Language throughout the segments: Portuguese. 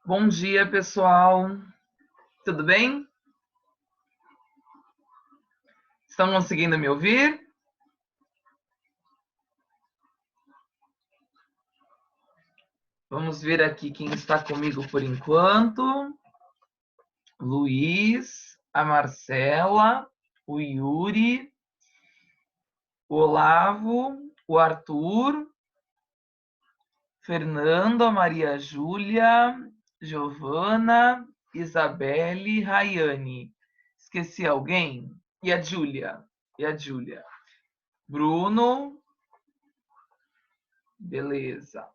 Bom dia, pessoal. Tudo bem? Estão conseguindo me ouvir? Vamos ver aqui quem está comigo por enquanto. Luiz, a Marcela, o Yuri, o Olavo, o Arthur, Fernando, a Maria Júlia, Giovana, Isabelle, Rayane. Esqueci alguém? E a Júlia? Bruno, beleza.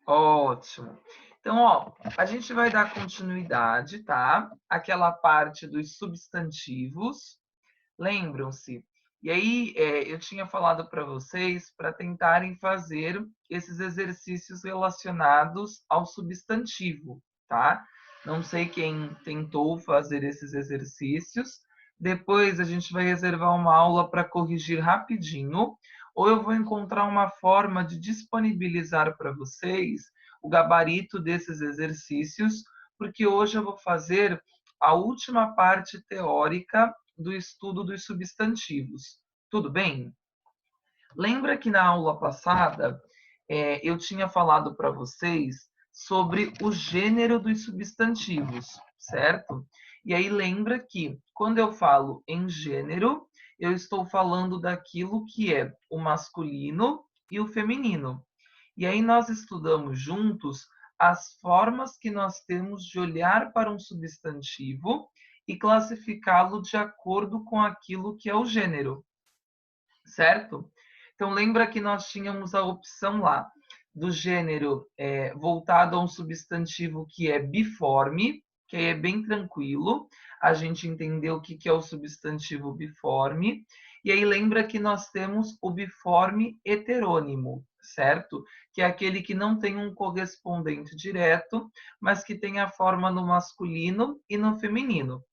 Ótimo. Então, a gente vai dar continuidade, tá? Aquela parte dos substantivos. Lembram-se? E aí, eu tinha falado para vocês para tentarem fazer esses exercícios relacionados ao substantivo, tá? Não sei quem tentou fazer esses exercícios. Depois a gente vai reservar uma aula para corrigir rapidinho, ou eu vou encontrar uma forma de disponibilizar para vocês o gabarito desses exercícios, porque hoje eu vou fazer a última parte teórica do estudo dos substantivos. Tudo bem? Lembra que na aula passada eu tinha falado para vocês sobre o gênero dos substantivos, certo? E aí lembra que quando eu falo em gênero, eu estou falando daquilo que é o masculino e o feminino. E aí nós estudamos juntos as formas que nós temos de olhar para um substantivo e classificá-lo de acordo com aquilo que é o gênero, certo? Então lembra que nós tínhamos a opção lá do gênero voltado a um substantivo que é biforme, que aí é bem tranquilo, a gente entendeu o que é o substantivo biforme, e aí lembra que nós temos o biforme heterônimo, certo? Que é aquele que não tem um correspondente direto, mas que tem a forma no masculino e no feminino.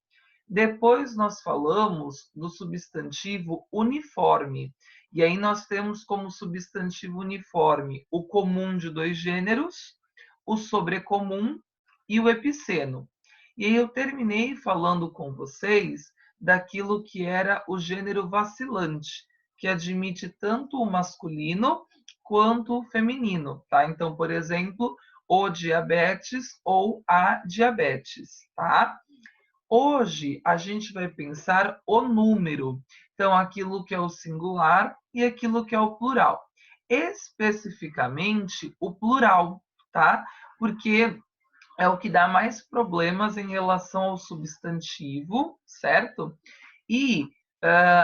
Depois nós falamos do substantivo uniforme. E aí nós temos como substantivo uniforme o comum de dois gêneros, o sobrecomum e o epiceno. E aí eu terminei falando com vocês daquilo que era o gênero vacilante, que admite tanto o masculino quanto o feminino, tá? Então, por exemplo, o diabetes ou a diabetes, tá? Hoje a gente vai pensar o número, então aquilo que é o singular e aquilo que é o plural. Especificamente o plural, tá? Porque é o que dá mais problemas em relação ao substantivo, certo? E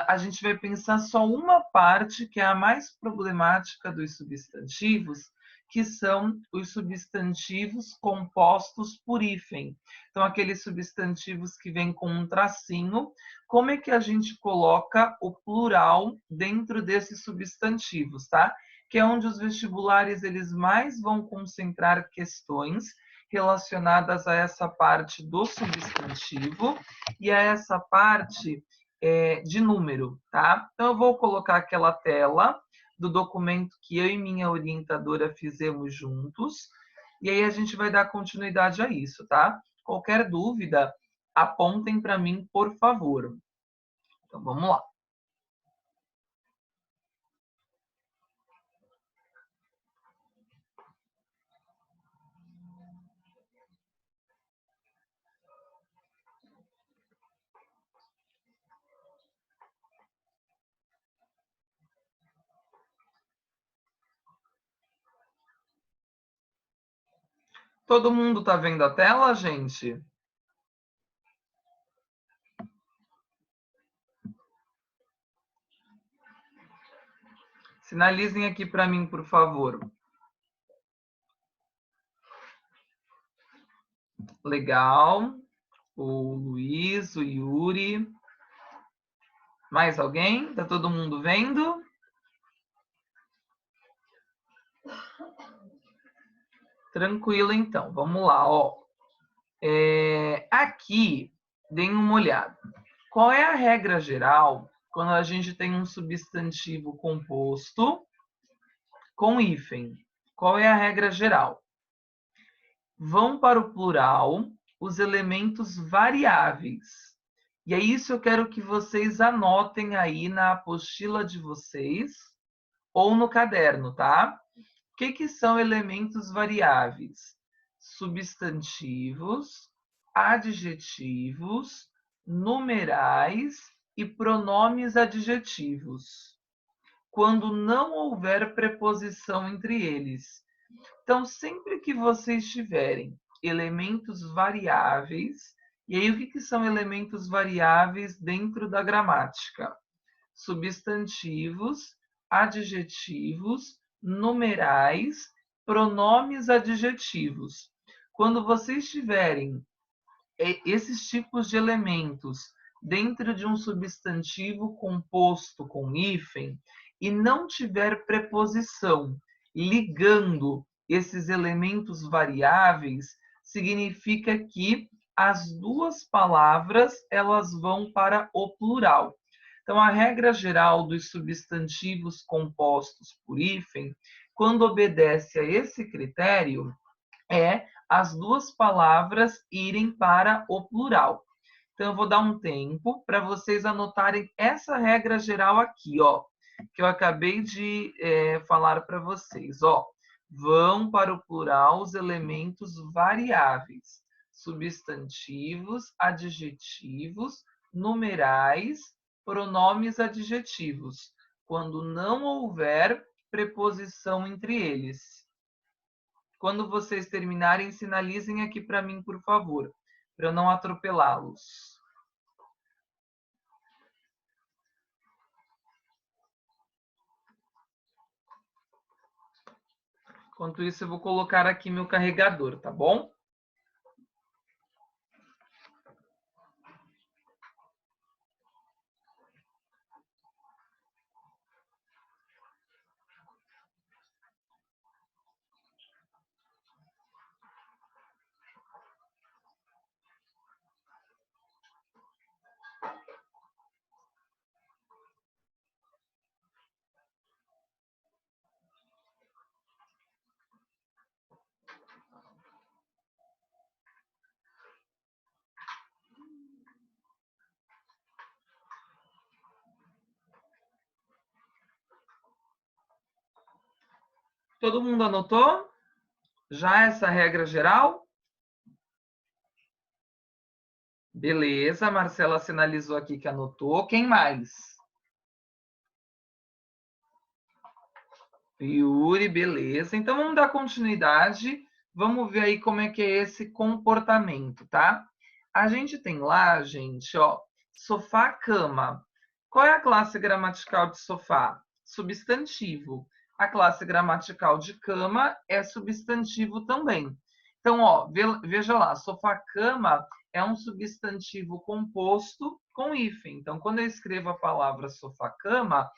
a gente vai pensar só uma parte que é a mais problemática dos substantivos, que são os substantivos compostos por hífen. Então, aqueles substantivos que vêm com um tracinho, como é que a gente coloca o plural dentro desses substantivos, tá? Que é onde os vestibulares eles mais vão concentrar questões relacionadas a essa parte do substantivo e a essa parte de número, tá? Então, eu vou colocar aquela tela do documento que eu e minha orientadora fizemos juntos, e aí a gente vai dar continuidade a isso, tá? Qualquer dúvida, apontem para mim, por favor. Então, vamos lá. Todo mundo está vendo a tela, gente? Sinalizem aqui para mim, por favor. Legal. O Luiz, o Yuri. Mais alguém? Tá todo mundo vendo? Tranquilo, então. Vamos lá, ó. Aqui, deem uma olhada. Qual é a regra geral quando a gente tem um substantivo composto com hífen? Qual é a regra geral? vão para o plural os elementos variáveis. E é isso eu quero que vocês anotem aí na apostila de vocês ou no caderno, tá? O que são elementos variáveis? Substantivos, adjetivos, numerais e pronomes adjetivos, quando não houver preposição entre eles. Então, sempre que vocês tiverem elementos variáveis, e aí o que são elementos variáveis dentro da gramática? Substantivos, adjetivos, numerais, pronomes adjetivos. Quando vocês tiverem esses tipos de elementos dentro de um substantivo composto com hífen e não tiver preposição ligando esses elementos variáveis, significa que as duas palavras elas vão para o plural. Então, a regra geral dos substantivos compostos por hífen, quando obedece a esse critério, é as duas palavras irem para o plural. Então, eu vou dar um tempo para vocês anotarem essa regra geral aqui, ó, que eu acabei de falar para vocês, ó. Vão para o plural os elementos variáveis, substantivos, adjetivos, numerais, pronomes adjetivos, quando não houver preposição entre eles. Quando vocês terminarem, sinalizem aqui para mim, por favor, para eu não atropelá-los. Enquanto isso, eu vou colocar aqui meu carregador, tá bom? Todo mundo anotou? Já essa regra geral? Beleza, a Marcela sinalizou aqui que anotou. Quem mais? Yuri, beleza. Então vamos dar continuidade. Vamos ver aí como é que é esse comportamento, tá? A gente tem lá, gente, ó, sofá, cama. Qual é a classe gramatical de sofá? Substantivo. A classe gramatical de cama é substantivo também. Então, ó, veja lá, sofá, cama é um substantivo composto com hífen. Então, quando eu escrevo a palavra sofá, cama,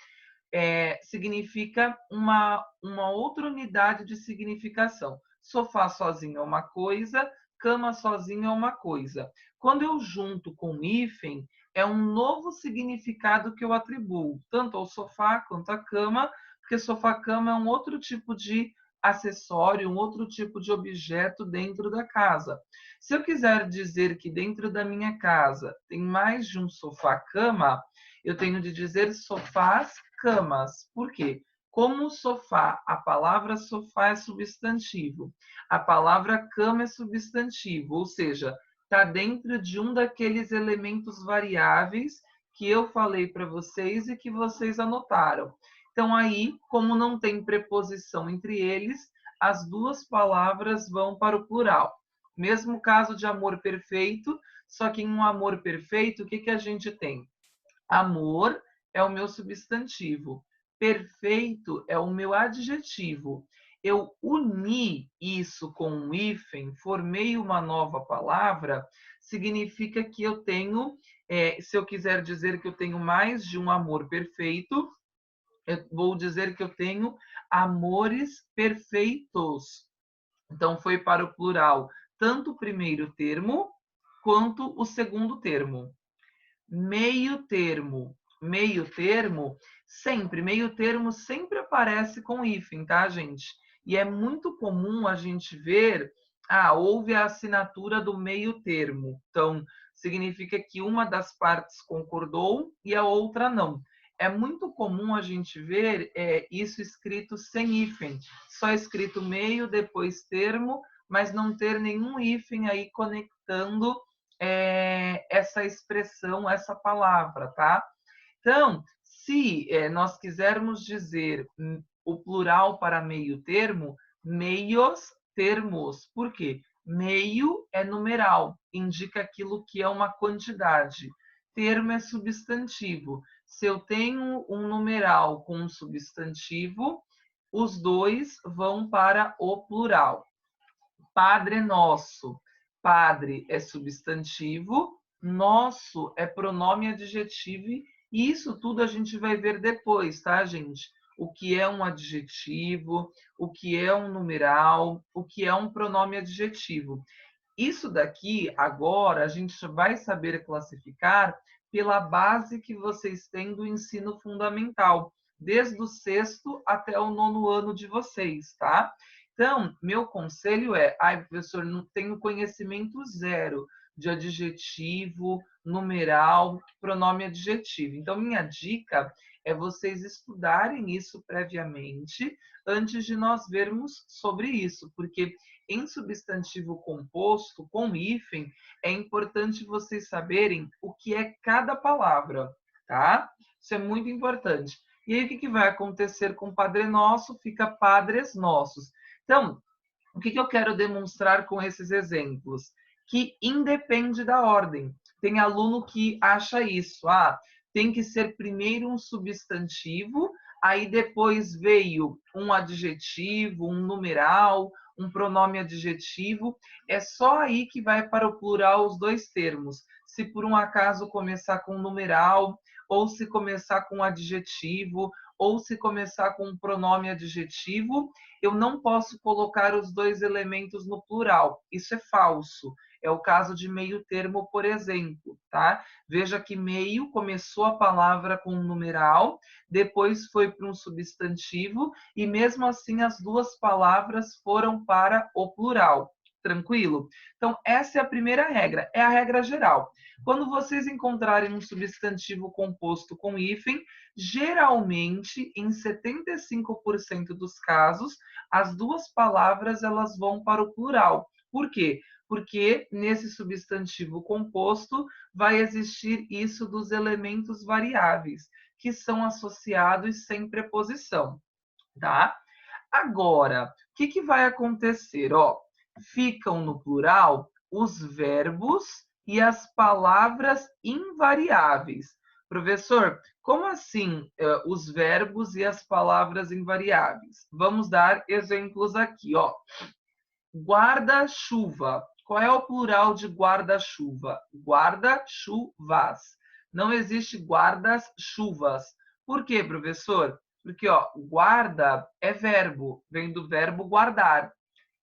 significa uma outra unidade de significação. Sofá sozinho é uma coisa, cama sozinho é uma coisa. Quando eu junto com hífen, é um novo significado que eu atribuo, tanto ao sofá quanto à cama, porque sofá-cama é um outro tipo de acessório, um outro tipo de objeto dentro da casa. Se eu quiser dizer que dentro da minha casa tem mais de um sofá-cama, eu tenho de dizer sofás, camas. Por quê? Como sofá, a palavra sofá é substantivo, a palavra cama é substantivo, ou seja, está dentro de um daqueles elementos variáveis que eu falei para vocês e que vocês anotaram. Então, aí, como não tem preposição entre eles, as duas palavras vão para o plural. Mesmo caso de amor perfeito, só que em um amor perfeito, o que a gente tem? Amor é o meu substantivo. Perfeito é o meu adjetivo. Eu uni isso com um hífen, formei uma nova palavra, significa que eu tenho, se eu quiser dizer que eu tenho mais de um amor perfeito, eu vou dizer que eu tenho amores perfeitos. Então, foi para o plural tanto o primeiro termo quanto o segundo termo. Meio termo. Meio termo sempre aparece com hífen, tá, gente? E é muito comum a gente ver houve a assinatura do meio termo. Então, significa que uma das partes concordou e a outra não. É muito comum a gente ver isso escrito sem hífen, só escrito meio, depois termo, mas não ter nenhum hífen aí conectando essa expressão, essa palavra, tá? Então, se nós quisermos dizer o plural para meio termo, meios termos. Por quê? Meio é numeral, indica aquilo que é uma quantidade. Termo é substantivo. Se eu tenho um numeral com um substantivo, os dois vão para o plural. Padre nosso. Padre é substantivo, nosso é pronome adjetivo, e isso tudo a gente vai ver depois, tá, gente? O que é um adjetivo, o que é um numeral, o que é um pronome adjetivo. Isso daqui, agora, a gente vai saber classificar pela base que vocês têm do ensino fundamental, desde o sexto até o nono ano de vocês, tá? Então, meu conselho é, professor, não tenho conhecimento zero de adjetivo, numeral, pronome adjetivo. Então, minha dica é vocês estudarem isso previamente antes de nós vermos sobre isso, porque em substantivo composto, com hífen, é importante vocês saberem o que é cada palavra, tá? Isso é muito importante. E aí, o que vai acontecer com Padre Nosso? Fica Padres Nossos. Então, o que eu quero demonstrar com esses exemplos? Que independe da ordem. Tem aluno que acha isso. Tem que ser primeiro um substantivo, aí depois veio um adjetivo, um numeral, um pronome adjetivo. É só aí que vai para o plural os dois termos. Se por um acaso começar com numeral, ou se começar com adjetivo, ou se começar com um pronome adjetivo, eu não posso colocar os dois elementos no plural. Isso é falso. É o caso de meio termo, por exemplo, tá? Veja que meio começou a palavra com um numeral, depois foi para um substantivo e mesmo assim as duas palavras foram para o plural. Tranquilo? Então, essa é a primeira regra, é a regra geral. Quando vocês encontrarem um substantivo composto com hífen, geralmente, em 75% dos casos, as duas palavras elas vão para o plural. Por quê? Porque nesse substantivo composto vai existir isso dos elementos variáveis, que são associados sem preposição, tá? Agora, o que vai acontecer? Ficam no plural os verbos e as palavras invariáveis. Professor, como assim os verbos e as palavras invariáveis? Vamos dar exemplos aqui, Guarda-chuva. Qual é o plural de guarda-chuva? Guarda-chuvas. Não existe guardas-chuvas. Por quê, professor? Porque guarda é verbo, vem do verbo guardar.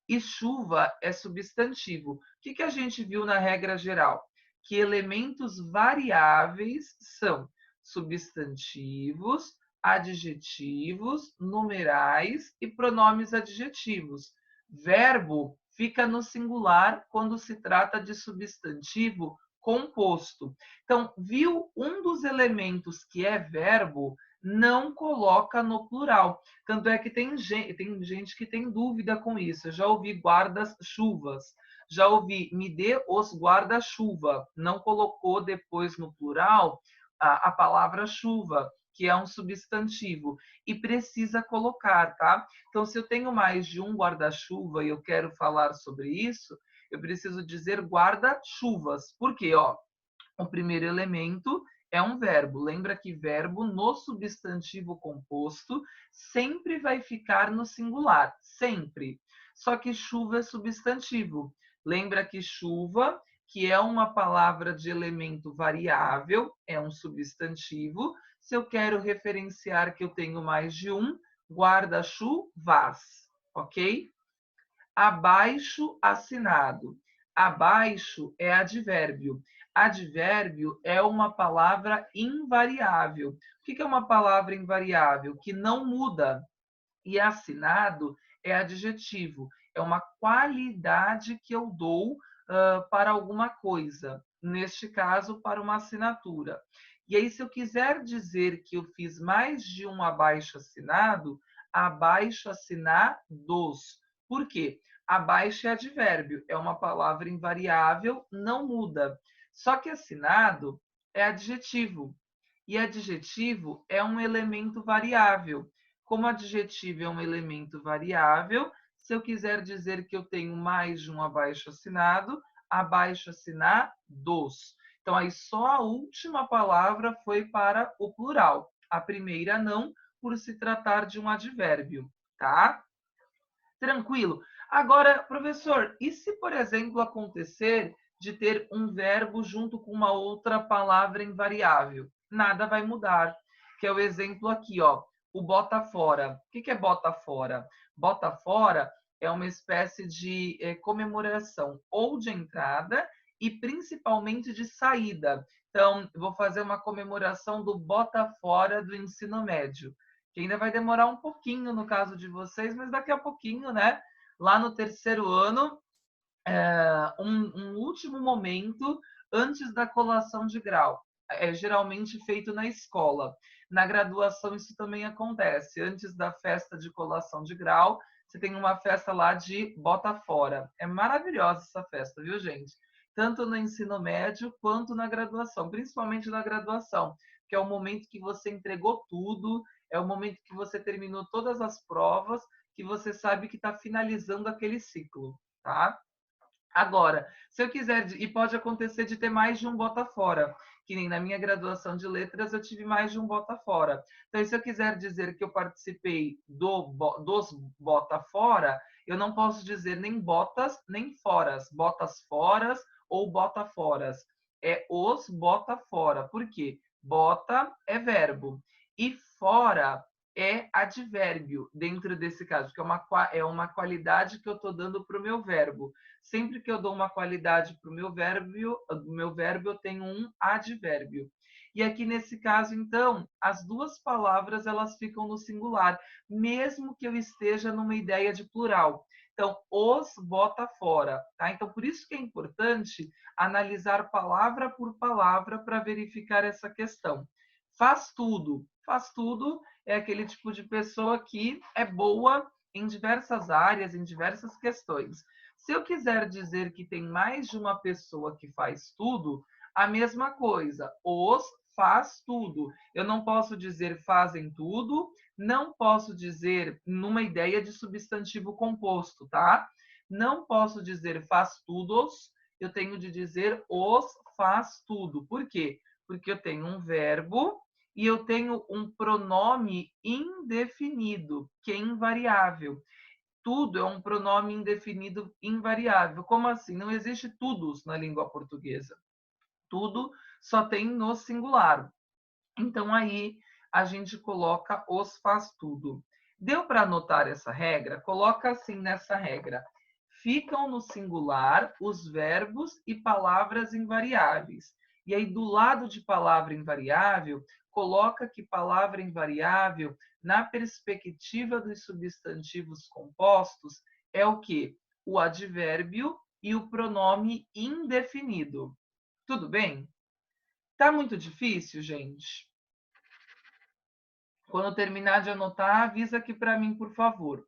E chuva é substantivo. O que a gente viu na regra geral? Que elementos variáveis são substantivos, adjetivos, numerais e pronomes adjetivos. Verbo fica no singular quando se trata de substantivo composto. Então, viu um dos elementos que é verbo, não coloca no plural. Tanto é que tem gente que tem dúvida com isso. Eu já ouvi guarda-chuvas, já ouvi me dê os guarda-chuva. Não colocou depois no plural a palavra chuva, que é um substantivo, e precisa colocar, tá? Então, se eu tenho mais de um guarda-chuva e eu quero falar sobre isso, eu preciso dizer guarda-chuvas. Por quê? O primeiro elemento é um verbo. Lembra que verbo no substantivo composto sempre vai ficar no singular, sempre. Só que chuva é substantivo. Lembra que chuva, que é uma palavra de elemento variável, é um substantivo. Se eu quero referenciar que eu tenho mais de um, guarda-chuvas, ok? Abaixo assinado. Abaixo é advérbio. Advérbio é uma palavra invariável. O que é uma palavra invariável? Que não muda. E assinado é adjetivo. é uma qualidade que eu dou para alguma coisa, neste caso, para uma assinatura. E aí, se eu quiser dizer que eu fiz mais de um abaixo-assinado, abaixo-assinados. Por quê? Abaixo é advérbio, é uma palavra invariável, não muda. Só que assinado é adjetivo. E adjetivo é um elemento variável. Como adjetivo é um elemento variável, se eu quiser dizer que eu tenho mais de um abaixo-assinado, abaixo-assinados. Então, aí só a última palavra foi para o plural. A primeira não, por se tratar de um advérbio, tá? Tranquilo. Agora, professor, e se, por exemplo, acontecer de ter um verbo junto com uma outra palavra invariável? Nada vai mudar. Que é o exemplo aqui, ó, o bota fora. O que é bota fora? Bota fora é uma espécie de comemoração ou de entrada e principalmente de saída. Então, eu vou fazer uma comemoração do bota fora do ensino médio, que ainda vai demorar um pouquinho no caso de vocês, mas daqui a pouquinho, né? Lá no terceiro ano, um último momento antes da colação de grau. É geralmente feito na escola. Na graduação, isso também acontece. Antes da festa de colação de grau, você tem uma festa lá de bota fora. É maravilhosa essa festa, viu, gente? Tanto no ensino médio quanto na graduação, principalmente na graduação, que é o momento que você entregou tudo, é o momento que você terminou todas as provas, que você sabe que está finalizando aquele ciclo, tá? Agora, se eu quiser, e pode acontecer de ter mais de um bota fora, que nem na minha graduação de letras eu tive mais de um bota fora. Então, se eu quiser dizer que eu participei dos bota fora, eu não posso dizer nem botas, nem foras, botas foras ou bota foras. É os bota fora. Por quê? Bota é verbo e fora é advérbio dentro desse caso, que é uma qualidade que eu estou dando para o meu verbo. Sempre que eu dou uma qualidade para o meu verbo, eu tenho um advérbio. E aqui nesse caso, então, as duas palavras elas ficam no singular, mesmo que eu esteja numa ideia de plural. Então, os bota fora, tá? Então, por isso que é importante analisar palavra por palavra para verificar essa questão. Faz tudo. Faz tudo é aquele tipo de pessoa que é boa em diversas áreas, em diversas questões. Se eu quiser dizer que tem mais de uma pessoa que faz tudo, a mesma coisa. Os faz tudo. Eu não posso dizer fazem tudo, não posso dizer numa ideia de substantivo composto, tá? Não posso dizer faz todos, eu tenho de dizer os faz tudo. Por quê? Porque eu tenho um verbo e eu tenho um pronome indefinido, que é invariável. Tudo é um pronome indefinido invariável. Como assim? Não existe todos na língua portuguesa. Tudo só tem no singular. Então aí a gente coloca os faz tudo. Deu para anotar essa regra? Coloca assim nessa regra. Ficam no singular os verbos e palavras invariáveis. E aí do lado de palavra invariável, coloca que palavra invariável, na perspectiva dos substantivos compostos, é o que? O advérbio e o pronome indefinido. Tudo bem? Tá muito difícil, gente? Quando terminar de anotar, avisa aqui para mim, por favor.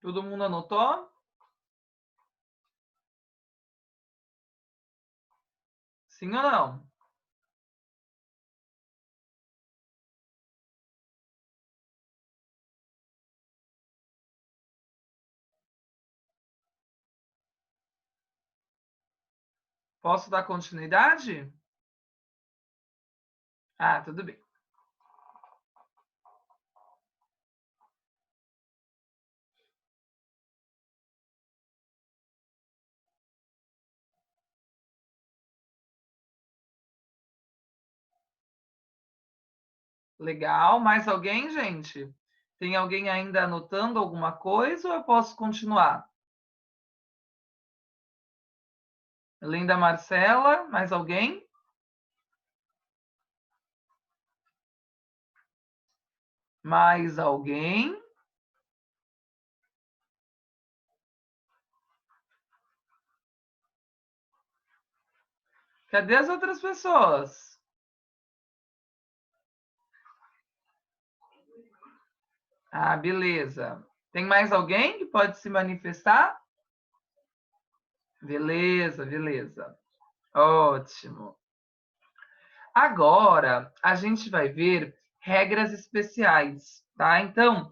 Todo mundo anotou? Sim ou não? Posso dar continuidade? Ah, tudo bem. Legal. Mais alguém, gente? Tem alguém ainda anotando alguma coisa ou eu posso continuar? Além da Marcela, mais alguém? Mais alguém? Cadê as outras pessoas? Ah, beleza. Tem mais alguém que pode se manifestar? Beleza, beleza. Ótimo. Agora, a gente vai ver regras especiais, tá? Então,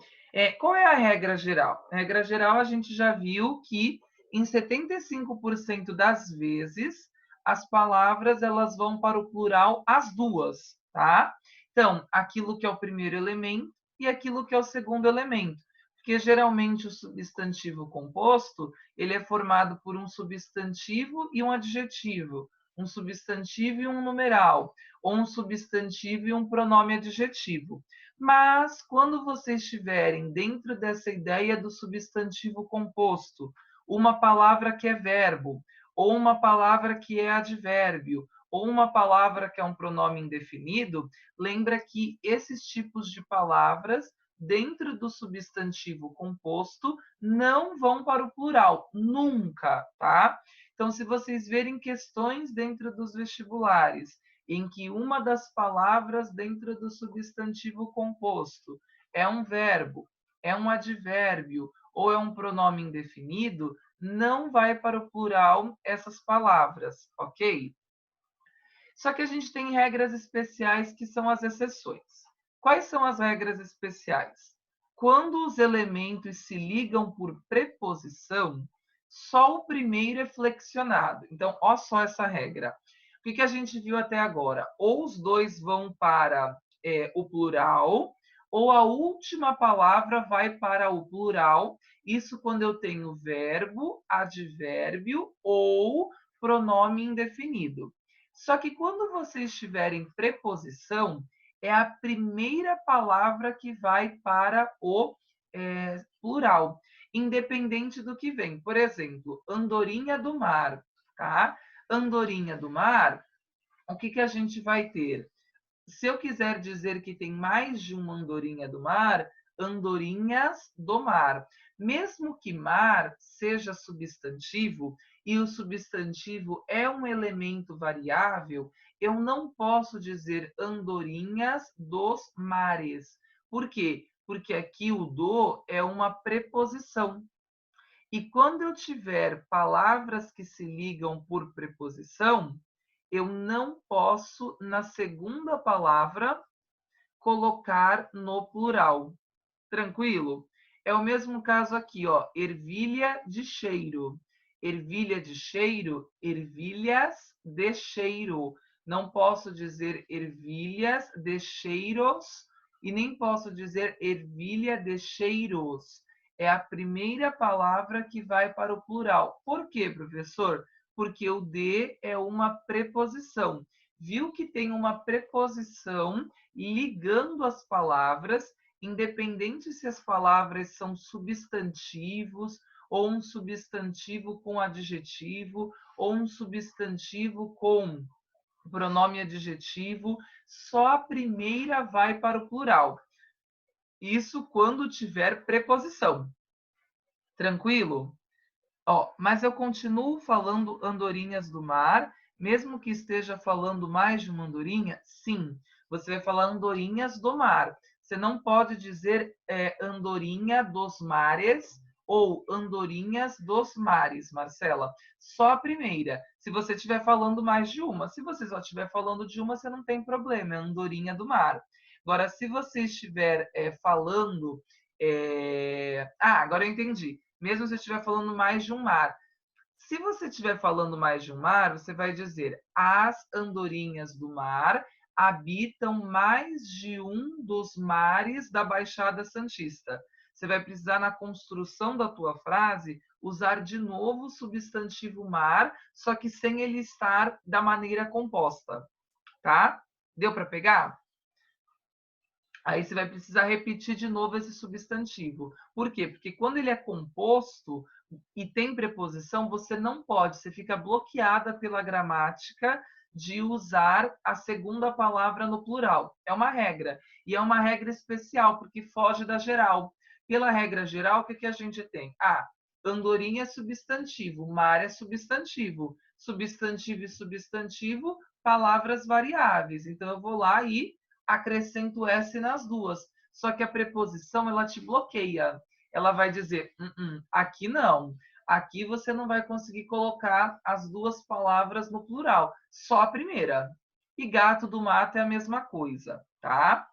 qual é a regra geral? A regra geral, a gente já viu que em 75% das vezes as palavras elas vão para o plural as duas, tá? Então, aquilo que é o primeiro elemento e aquilo que é o segundo elemento. Porque geralmente o substantivo composto, ele é formado por um substantivo e um adjetivo, um substantivo e um numeral, ou um substantivo e um pronome adjetivo. Mas, quando vocês estiverem dentro dessa ideia do substantivo composto, uma palavra que é verbo, ou uma palavra que é advérbio, ou uma palavra que é um pronome indefinido, lembra que esses tipos de palavras, dentro do substantivo composto, não vão para o plural, nunca, tá? Então, se vocês verem questões dentro dos vestibulares em que uma das palavras dentro do substantivo composto é um verbo, é um advérbio ou é um pronome indefinido, não vai para o plural essas palavras, ok? Só que a gente tem regras especiais que são as exceções. Quais são as regras especiais? Quando os elementos se ligam por preposição, só o primeiro é flexionado. Então, ó só essa regra. O que a gente viu até agora? Ou os dois vão para o plural, ou a última palavra vai para o plural. Isso quando eu tenho verbo, advérbio ou pronome indefinido. Só que quando vocês tiverem preposição, é a primeira palavra que vai para o plural, independente do que vem. Por exemplo, andorinha do mar, tá? Andorinha do mar, o que a gente vai ter? Se eu quiser dizer que tem mais de uma andorinha do mar, andorinhas do mar. Mesmo que mar seja substantivo e o substantivo é um elemento variável, eu não posso dizer andorinhas dos mares. Por quê? Porque aqui o do é uma preposição. E quando eu tiver palavras que se ligam por preposição, eu não posso, na segunda palavra, colocar no plural. Tranquilo? É o mesmo caso aqui, ó, ervilha de cheiro. Ervilha de cheiro, ervilhas de cheiro. Não posso dizer ervilhas de cheiros e nem posso dizer ervilha de cheiros. É a primeira palavra que vai para o plural. Por quê, professor? Porque o de é uma preposição. Viu que tem uma preposição ligando as palavras, independente se as palavras são substantivos, ou um substantivo com adjetivo, ou um substantivo com pronome adjetivo, só a primeira vai para o plural. Isso quando tiver preposição. Tranquilo? Ó, mas eu continuo falando andorinhas do mar, mesmo que esteja falando mais de uma andorinha? Sim, você vai falar andorinhas do mar. Você não pode dizer andorinha dos mares ou andorinhas dos mares, Marcela. Só a primeira. Se você estiver falando mais de uma. Se você só estiver falando de uma, você não tem problema, é andorinha do mar. Agora, se você estiver falando. Agora eu entendi. Mesmo se estiver falando mais de um mar. Se você estiver falando mais de um mar, você vai dizer: as andorinhas do mar habitam mais de um dos mares da Baixada Santista. Você vai precisar, na construção da tua frase, usar de novo o substantivo mar, só que sem ele estar da maneira composta, tá? Deu para pegar? Aí você vai precisar repetir de novo esse substantivo. Por quê? Porque quando ele é composto e tem preposição, você não pode, você fica bloqueada pela gramática de usar a segunda palavra no plural. É uma regra. E é uma regra especial, porque foge da geral. Pela regra geral, o que a gente tem? Andorinha é substantivo, mar é substantivo. Substantivo e substantivo, palavras variáveis. Então, eu vou lá e acrescento S nas duas. Só que a preposição, ela te bloqueia. Ela vai dizer, aqui não. Aqui você não vai conseguir colocar as duas palavras no plural, só a primeira. E gato do mato é a mesma coisa, tá?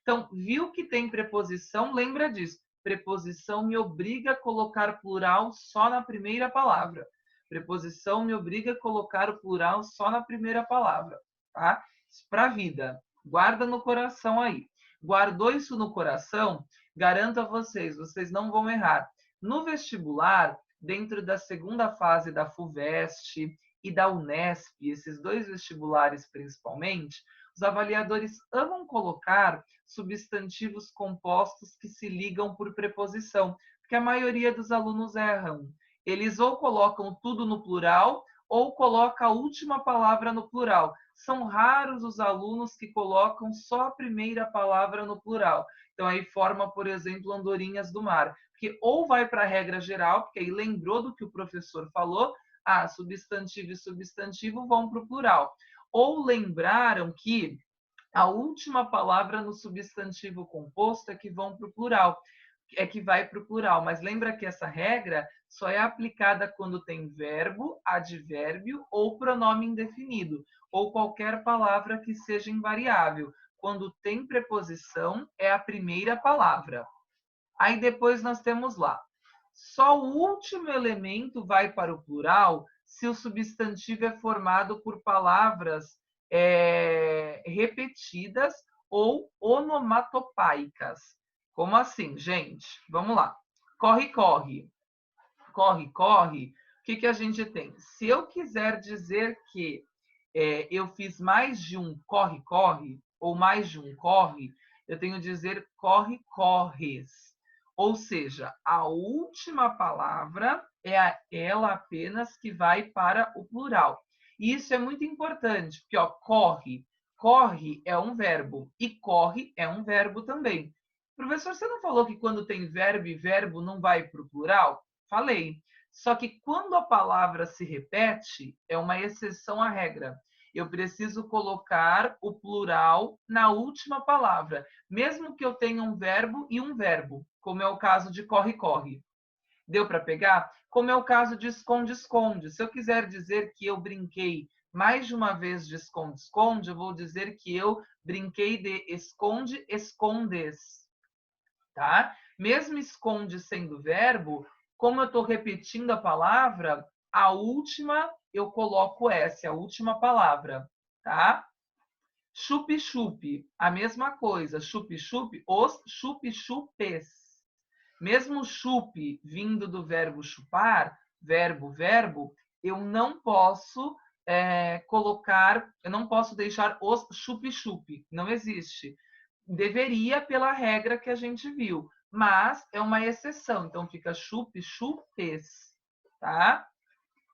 Então, viu que tem preposição? Lembra disso. Preposição me obriga a colocar plural só na primeira palavra. Preposição me obriga a colocar o plural só na primeira palavra, tá? Para a vida. Guarda no coração aí. Guardou isso no coração? Garanto a vocês, vocês não vão errar. No vestibular, dentro da segunda fase da FUVEST e da Unesp, esses dois vestibulares principalmente, os avaliadores amam colocar substantivos compostos que se ligam por preposição, porque a maioria dos alunos erram. Eles ou colocam tudo no plural ou colocam a última palavra no plural. São raros os alunos que colocam só a primeira palavra no plural. Então aí forma, por exemplo, andorinhas do mar, porque ou vai para a regra geral, porque aí lembrou do que o professor falou, substantivo e substantivo vão para o plural. Ou lembraram que a última palavra no substantivo composto é que vão para o plural, é que vai para o plural. Mas lembra que essa regra só é aplicada quando tem verbo, advérbio ou pronome indefinido, ou qualquer palavra que seja invariável. Quando tem preposição, é a primeira palavra. Aí depois nós temos lá. Só o último elemento vai para o plural se o substantivo é formado por palavras repetidas ou onomatopaicas. Como assim, gente? Vamos lá. Corre, corre. Corre, corre. O que a gente tem? Se eu quiser dizer que eu fiz mais de um corre, corre, ou mais de um corre, eu tenho que dizer corre, corres. Ou seja, a última palavra é ela apenas que vai para o plural. E isso é muito importante, porque corre, corre é um verbo e corre é um verbo também. Professor, você não falou que quando tem verbo e verbo não vai para o plural? Falei. Só que quando a palavra se repete, é uma exceção à regra. Eu preciso colocar o plural na última palavra, mesmo que eu tenha um verbo e um verbo, como é o caso de corre, corre. Deu para pegar? Como é o caso de esconde, esconde. Se eu quiser dizer que eu brinquei mais de uma vez de esconde, esconde, eu vou dizer que eu brinquei de esconde, escondes. Tá? Mesmo esconde sendo verbo, como eu estou repetindo a palavra, a última eu coloco S, a última palavra, tá? Chup-chup, a mesma coisa. Chup-chup, os chup-chupes. Mesmo chup vindo do verbo chupar, verbo, verbo, eu não posso colocar, eu não posso deixar os chup-chup, não existe. Deveria pela regra que a gente viu, mas é uma exceção, então fica chup-chupes, tá?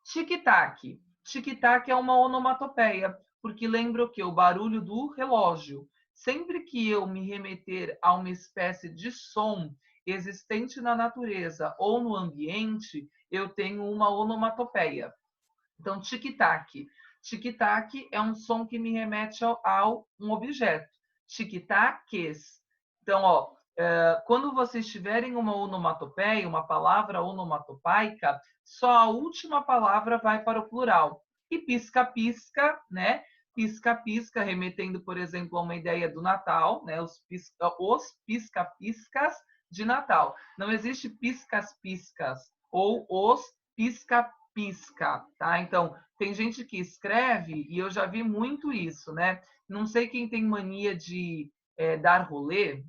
Tic-tac. Tic-tac é uma onomatopeia, porque lembra o que? O barulho do relógio. Sempre que eu me remeter a uma espécie de som existente na natureza ou no ambiente, eu tenho uma onomatopeia. Então, tic-tac. Tic-tac é um som que me remete ao um objeto. Tic-tacs. Então, quando vocês tiverem uma onomatopeia, uma palavra onomatopaica, só a última palavra vai para o plural. E pisca-pisca, né? Pisca-pisca, remetendo, por exemplo, a uma ideia do Natal, né? Os pisca-piscas de Natal. Não existe piscas-piscas ou os pisca-pisca, tá? Então, tem gente que escreve, e eu já vi muito isso, né? Não sei quem tem mania de dar rolê,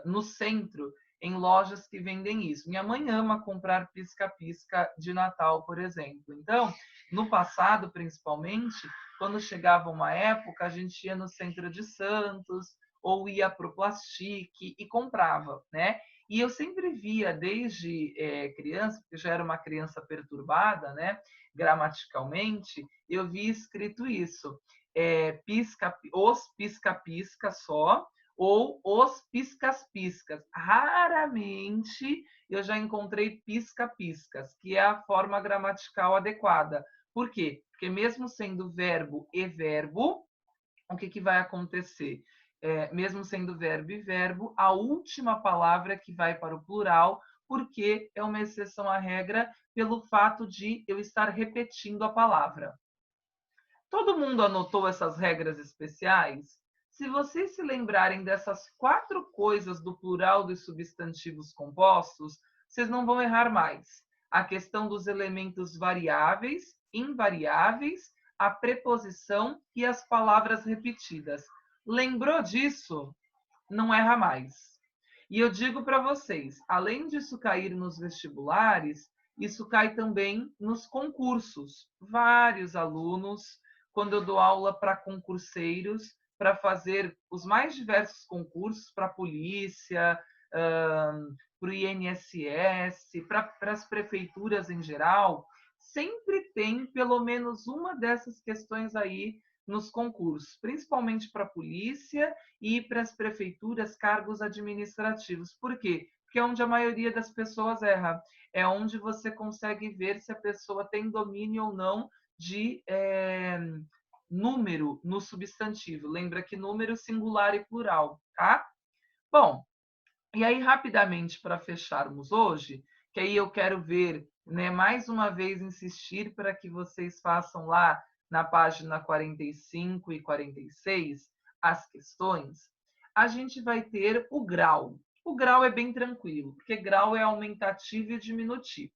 no centro, em lojas que vendem isso. Minha mãe ama comprar pisca-pisca de Natal, por exemplo. Então, no passado, principalmente, quando chegava uma época, a gente ia no centro de Santos ou ia para o Plastic e comprava, né? E eu sempre via, desde criança, porque já era uma criança perturbada, né? Gramaticalmente, eu vi escrito isso. Os pisca-pisca só, ou os piscas-piscas. Raramente eu já encontrei pisca-piscas, que é a forma gramatical adequada. Por quê? Porque mesmo sendo verbo e verbo, o que vai acontecer? Mesmo sendo verbo e verbo, a última palavra que vai para o plural, porque é uma exceção à regra pelo fato de eu estar repetindo a palavra. Todo mundo anotou essas regras especiais? Se vocês se lembrarem dessas 4 coisas do plural dos substantivos compostos, vocês não vão errar mais. A questão dos elementos variáveis, invariáveis, a preposição e as palavras repetidas. Lembrou disso? Não erra mais. E eu digo para vocês, além disso cair nos vestibulares, isso cai também nos concursos. Vários alunos, quando eu dou aula para concurseiros, para fazer os mais diversos concursos para a polícia, para o INSS, para as prefeituras em geral, sempre tem pelo menos uma dessas questões aí nos concursos, principalmente para a polícia e para as prefeituras, cargos administrativos. Por quê? Porque é onde a maioria das pessoas erra. É onde você consegue ver se a pessoa tem domínio ou não de número no substantivo. Lembra que número singular e plural, tá? Bom, e aí rapidamente para fecharmos hoje, que aí eu quero ver, né, mais uma vez insistir para que vocês façam lá na página 45 e 46 as questões, a gente vai ter o grau. O grau é bem tranquilo, porque grau é aumentativo e diminutivo.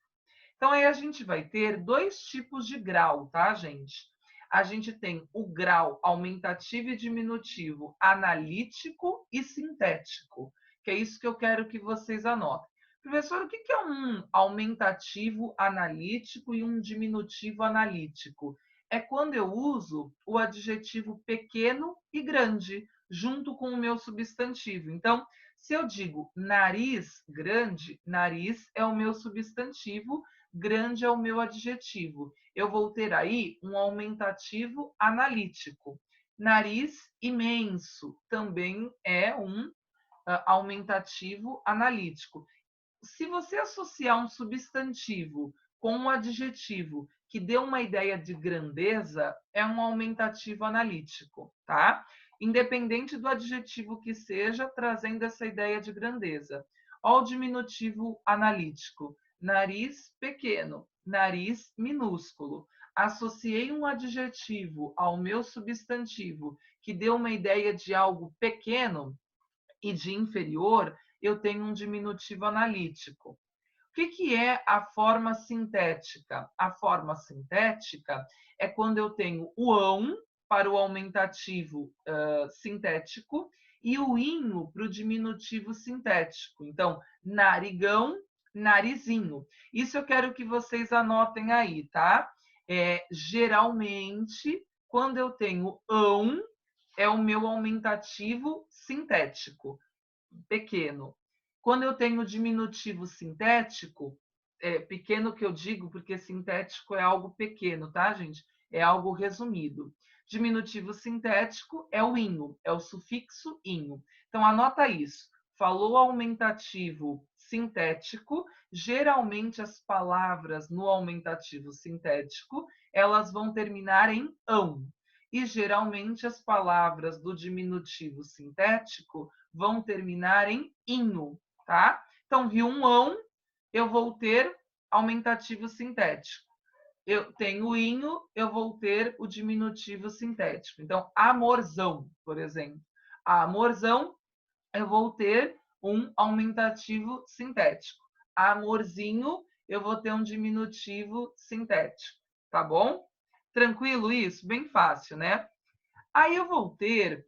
Então, aí a gente vai ter 2 tipos de grau, tá, gente? A gente tem o grau aumentativo e diminutivo analítico e sintético, que é isso que eu quero que vocês anotem. Professor, o que é um aumentativo analítico e um diminutivo analítico? É quando eu uso o adjetivo pequeno e grande junto com o meu substantivo. Então, se eu digo nariz grande, nariz é o meu substantivo, grande é o meu adjetivo. Eu vou ter aí um aumentativo analítico. Nariz imenso também é um aumentativo analítico. Se você associar um substantivo com um adjetivo que dê uma ideia de grandeza, é um aumentativo analítico, tá? Independente do adjetivo que seja, trazendo essa ideia de grandeza. Olha o diminutivo analítico. Nariz pequeno, nariz minúsculo. Associei um adjetivo ao meu substantivo que deu uma ideia de algo pequeno e de inferior, eu tenho um diminutivo analítico. O que é a forma sintética? A forma sintética é quando eu tenho o ão para o aumentativo sintético e o inho para o diminutivo sintético. Então, narigão, narizinho. Isso eu quero que vocês anotem aí, tá? Geralmente, quando eu tenho ão, é o meu aumentativo sintético, pequeno. Quando eu tenho diminutivo sintético, pequeno que eu digo, porque sintético é algo pequeno, tá, gente? É algo resumido. Diminutivo sintético é o inho, é o sufixo inho. Então, anota isso. Falou aumentativo sintético, geralmente as palavras no aumentativo sintético, elas vão terminar em ão. E geralmente as palavras do diminutivo sintético vão terminar em inho, tá? Então, vi um ão, eu vou ter aumentativo sintético. Eu tenho inho, eu vou ter o diminutivo sintético. Então, amorzão, por exemplo. Amorzão, eu vou ter um aumentativo sintético. Amorzinho, eu vou ter um diminutivo sintético, tá bom? Tranquilo isso? Bem fácil, né? Aí eu vou ter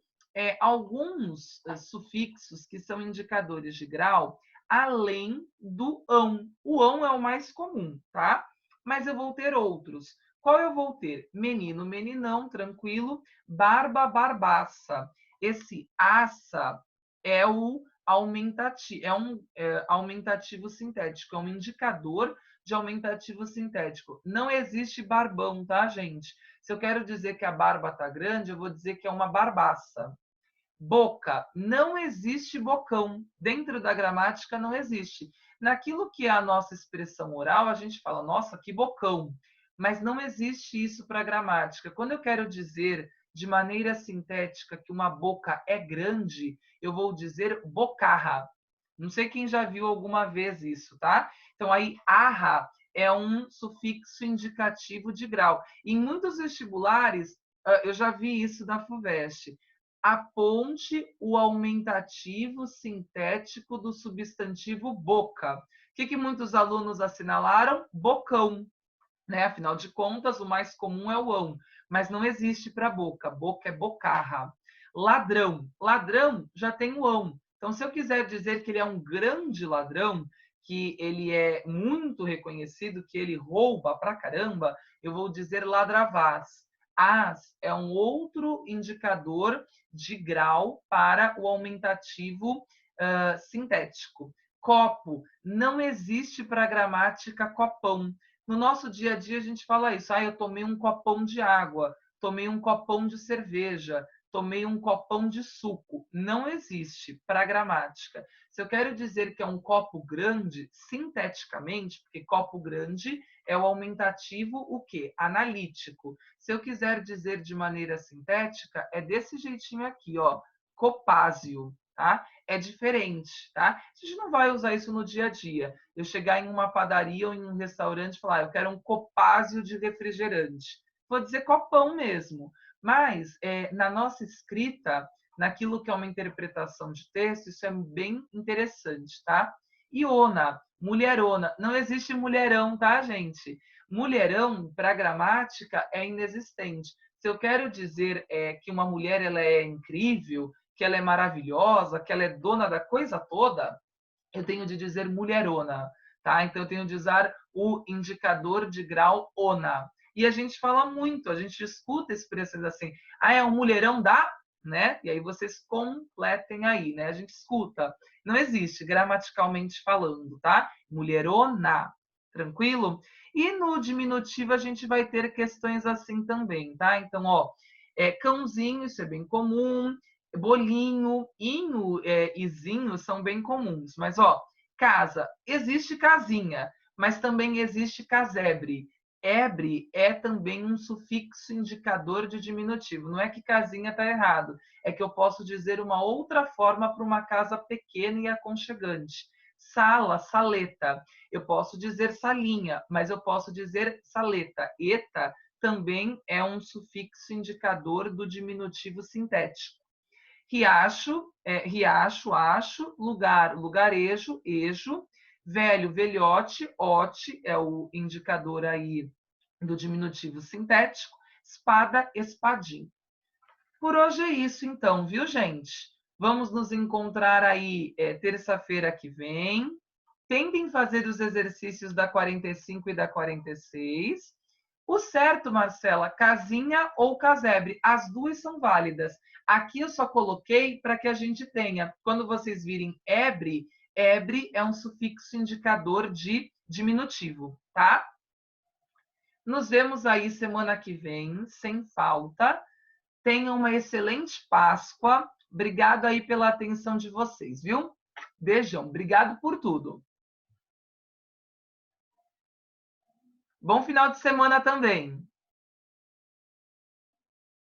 alguns sufixos que são indicadores de grau, além do ão. O ão é o mais comum, tá? Mas eu vou ter outros. Qual eu vou ter? Menino, meninão, tranquilo. Barba, barbaça. esse assa é o aumentativo, aumentativo sintético, é um indicador de aumentativo sintético. Não existe barbão, tá, gente? Se eu quero dizer que a barba está grande, eu vou dizer que é uma barbaça. Boca, não existe bocão. Dentro da gramática não existe. Naquilo que é a nossa expressão oral, a gente fala, nossa, que bocão. Mas não existe isso para a gramática. Quando eu quero dizer de maneira sintética que uma boca é grande, eu vou dizer bocarra. Não sei quem já viu alguma vez isso, tá? Então aí, arra é um sufixo indicativo de grau. Em muitos vestibulares, eu já vi isso na FUVEST. Aponte o aumentativo sintético do substantivo boca. O que muitos alunos assinalaram? Bocão. Né? Afinal de contas, o mais comum é o ão, mas não existe para boca. Boca é bocarra. Ladrão. Ladrão já tem o ão. Então, se eu quiser dizer que ele é um grande ladrão, que ele é muito reconhecido, que ele rouba pra caramba, eu vou dizer ladravaz. As é um outro indicador de grau para o aumentativo sintético. Copo não existe para a gramática copão. No nosso dia a dia a gente fala isso. Eu tomei um copão de água, tomei um copão de cerveja, tomei um copão de suco. Não existe para a gramática. Se eu quero dizer que é um copo grande, sinteticamente, porque copo grande é o aumentativo, o quê? Analítico. Se eu quiser dizer de maneira sintética, é desse jeitinho aqui, ó, copásio, tá? É diferente, tá? A gente não vai usar isso no dia a dia. Eu chegar em uma padaria ou em um restaurante e falar, eu quero um copásio de refrigerante. Vou dizer copão mesmo. Mas, na nossa escrita, naquilo que é uma interpretação de texto, isso é bem interessante, tá? Iona, mulherona. Não existe mulherão, tá, gente? Mulherão, para gramática, é inexistente. Se eu quero dizer que uma mulher ela é incrível, que ela é maravilhosa, que ela é dona da coisa toda, eu tenho de dizer mulherona, tá? Então eu tenho de usar o indicador de grau ona. E a gente fala muito, a gente escuta expressões assim, é um mulherão da, né? E aí vocês completem aí, né? A gente escuta. Não existe gramaticalmente falando, tá? Mulherona, tranquilo? E no diminutivo a gente vai ter questões assim também, tá? Então, ó, cãozinho, isso é bem comum, bolinho, inho, izinho são bem comuns. Mas, ó, casa, existe casinha, mas também existe casebre. Ebre é também um sufixo indicador de diminutivo. Não é que casinha está errado, é que eu posso dizer uma outra forma para uma casa pequena e aconchegante. Sala, saleta. Eu posso dizer salinha, mas eu posso dizer saleta. Eta também é um sufixo indicador do diminutivo sintético. Riacho, riacho, acho, lugar, lugarejo, ejo, velho, velhote, ote, é o indicador aí do diminutivo sintético, espada, espadim. Por hoje é isso então, viu, gente? Vamos nos encontrar aí terça-feira que vem. Tentem fazer os exercícios da 45 e da 46. O certo, Marcela, casinha ou casebre, as duas são válidas. Aqui eu só coloquei para que a gente tenha, quando vocês virem ebre, ebre é um sufixo indicador de diminutivo, tá? Nos vemos aí semana que vem, sem falta. Tenham uma excelente Páscoa. Obrigado aí pela atenção de vocês, viu? Beijão. Obrigado por tudo. Bom final de semana também.